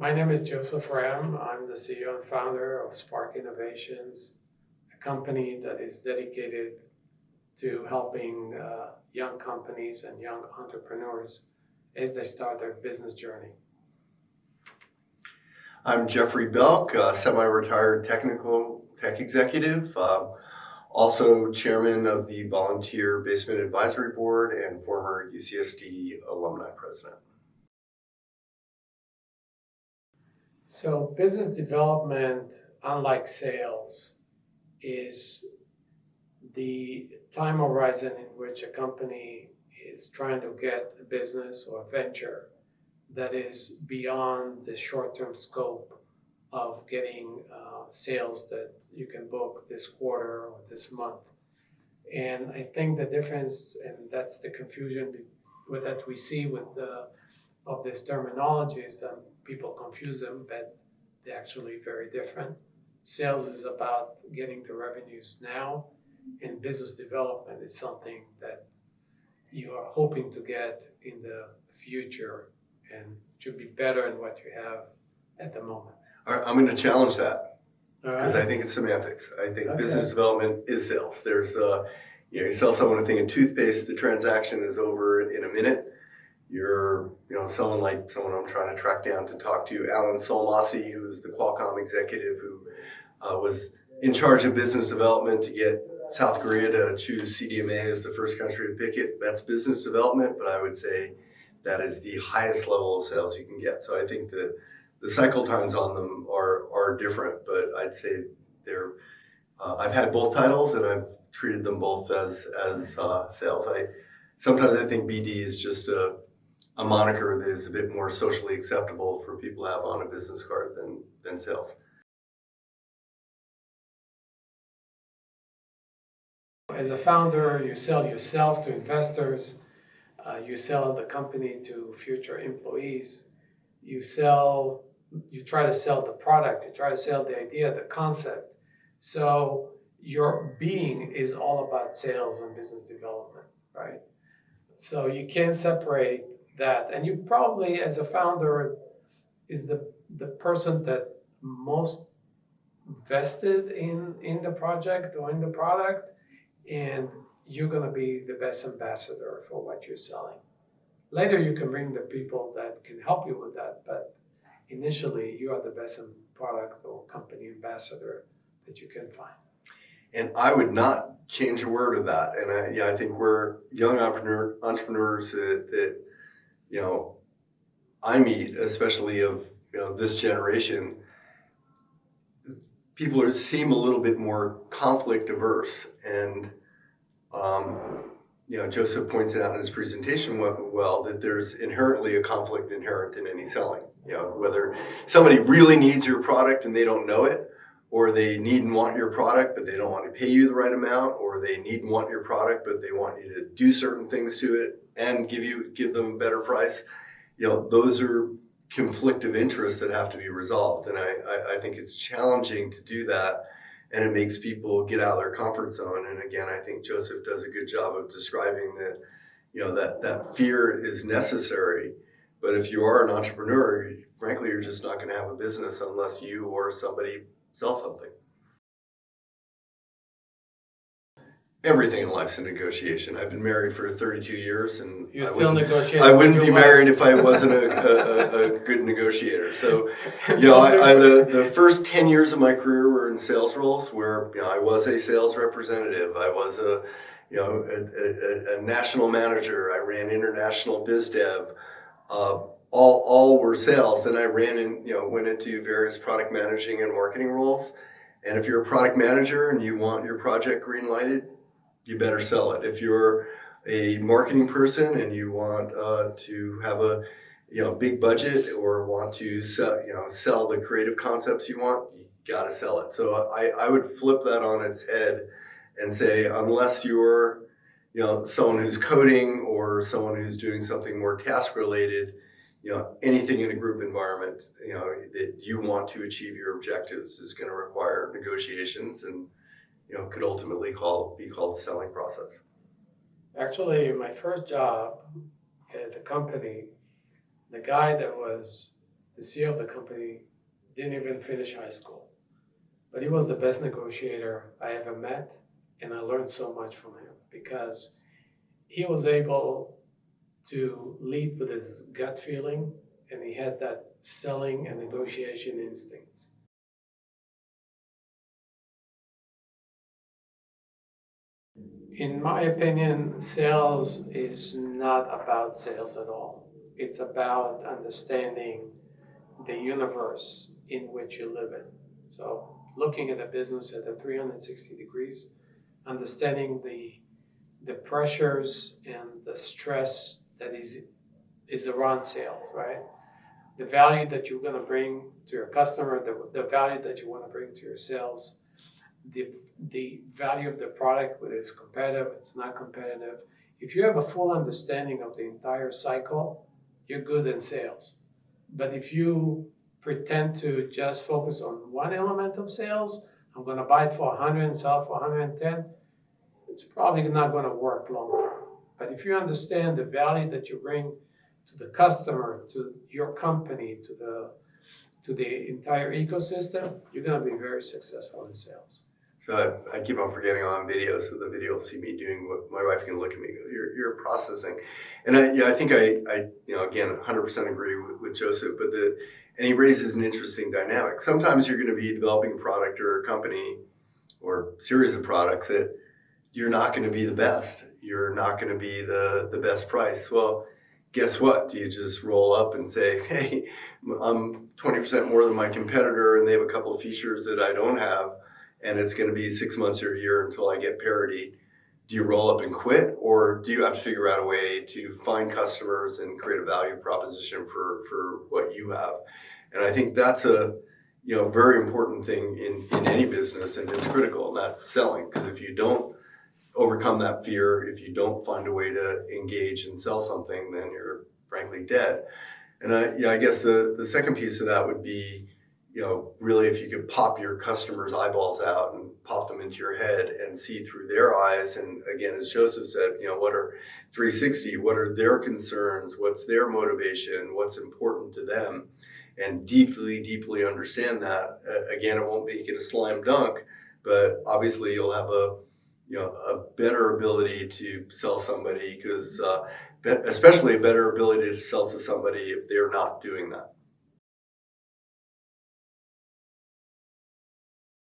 My name is Joseph Ram. I'm the CEO and founder of Spark Innovations, a company that is dedicated to helping young companies and young entrepreneurs as they start their business journey. I'm Jeffrey Belk, semi-retired technical tech executive, also chairman of the Volunteer Basement Advisory Board and former UCSD alumni president. So business development, unlike sales, is the time horizon in which a company is trying to get a business or a venture that is beyond the short-term scope of getting sales that you can book this quarter or this month. And I think the difference, and that's the confusion that we see with of this terminology, is that people confuse them, but they're actually very different. Sales is about getting the revenues now, and business development is something that you are hoping to get in the future and should be better than what you have at the moment. All right, I'm going to challenge that because Right. I think it's semantics. I think Okay. business development is sales. There's you sell someone a thing of toothpaste, the transaction is over in a minute. You're someone like someone I'm trying to track down to talk to, Alan Solmasi, who's the Qualcomm executive who was in charge of business development to get South Korea to choose CDMA as the first country to pick it. That's business development, but I would say that is the highest level of sales you can get. So I think the cycle times on them are different, but I'd say they're. I've had both titles and I've treated them both as sales. Sometimes I think BD is just a moniker that is a bit more socially acceptable for people to have on a business card than sales. As a founder, you sell yourself to investors, you sell the company to future employees, you try to sell the product, you try to sell the idea, the concept. So your being is all about sales and business development, right? So you can't separate that. And you probably, as a founder, is the person that most vested in the project or in the product, and you're going to be the best ambassador for what you're selling. Later, you can bring the people that can help you with that, but initially, you are the best product or company ambassador that you can find. And I would not change a word of that. And I think we're young entrepreneurs that I meet, especially of this generation. People seem a little bit more conflict averse, and Joseph points out in his presentation well that there's inherently a conflict inherent in any selling. Whether somebody really needs your product and they don't know it, or they need and want your product but they don't want to pay you the right amount, or they need and want your product but they want you to do certain things to it and give them a better price. Those are conflict of interest that have to be resolved, and I think it's challenging to do that, and it makes people get out of their comfort zone. And again, I think Joseph does a good job of describing that that fear is necessary. But if you are an entrepreneur, frankly, you're just not going to have a business unless you or somebody sell something. Everything in life's a negotiation. I've been married for 32 years, and You're still negotiating. I wouldn't be married if I wasn't a good negotiator. So, the first 10 years of my career were in sales roles where I was a sales representative. I was a national manager. I ran international biz dev. All were sales. Then I went into various product managing and marketing roles. And if you're a product manager and you want your project green lighted, you better sell it. If you're a marketing person and you want to have a big budget or want to sell the creative concepts you want, you got to sell it. So I would flip that on its head and say, unless you're someone who's coding or someone who's doing something more task related, anything in a group environment, that you want to achieve your objectives is going to require negotiations and could ultimately be called the selling process. Actually, my first job at the company, the guy that was the the CEO of the company, didn't even finish high school. But he was the best negotiator I ever met, and I learned so much from him because he was able to lead with his gut feeling, and he had that selling and negotiation instincts. In my opinion, sales is not about sales at all. It's about understanding the universe in which you live in. So looking at a business at a 360 degrees, understanding the pressures and the stress that is around sales, right? The value that you're going to bring to your customer, the value that you want to bring to your sales, the value of the product, whether it's competitive, it's not competitive. If you have a full understanding of the entire cycle, you're good in sales. But if you pretend to just focus on one element of sales, I'm going to buy it for 100 and sell it for 110, it's probably not going to work long term. But if you understand the value that you bring to the customer, to your company, to the entire ecosystem, you're going to be very successful in sales. So I keep on forgetting I'm on video, so the video will see me doing what my wife can look at me and go, you're processing. And I think I again, 100% agree with Joseph, and he raises an interesting dynamic. Sometimes you're going to be developing a product or a company or series of products that you're not going to be the best. You're not going to be the best price. Well, guess what? Do you just roll up and say, hey, I'm 20% more than my competitor and they have a couple of features that I don't have, and it's going to be 6 months or a year until I get parity? Do you roll up and quit, or do you have to figure out a way to find customers and create a value proposition for what you have? And I think that's a very important thing in any business, and it's critical, and that's selling. Because if you don't overcome that fear, if you don't find a way to engage and sell something, then you're frankly dead. And I guess the second piece of that would be, really if you could pop your customers' eyeballs out and pop them into your head and see through their eyes. And again, as Joseph said, what are 360? What are their concerns? What's their motivation? What's important to them? And deeply, deeply understand that. Again, it won't make it a slam dunk, but obviously you'll have a better ability to sell somebody, because especially a better ability to sell to somebody if they're not doing that.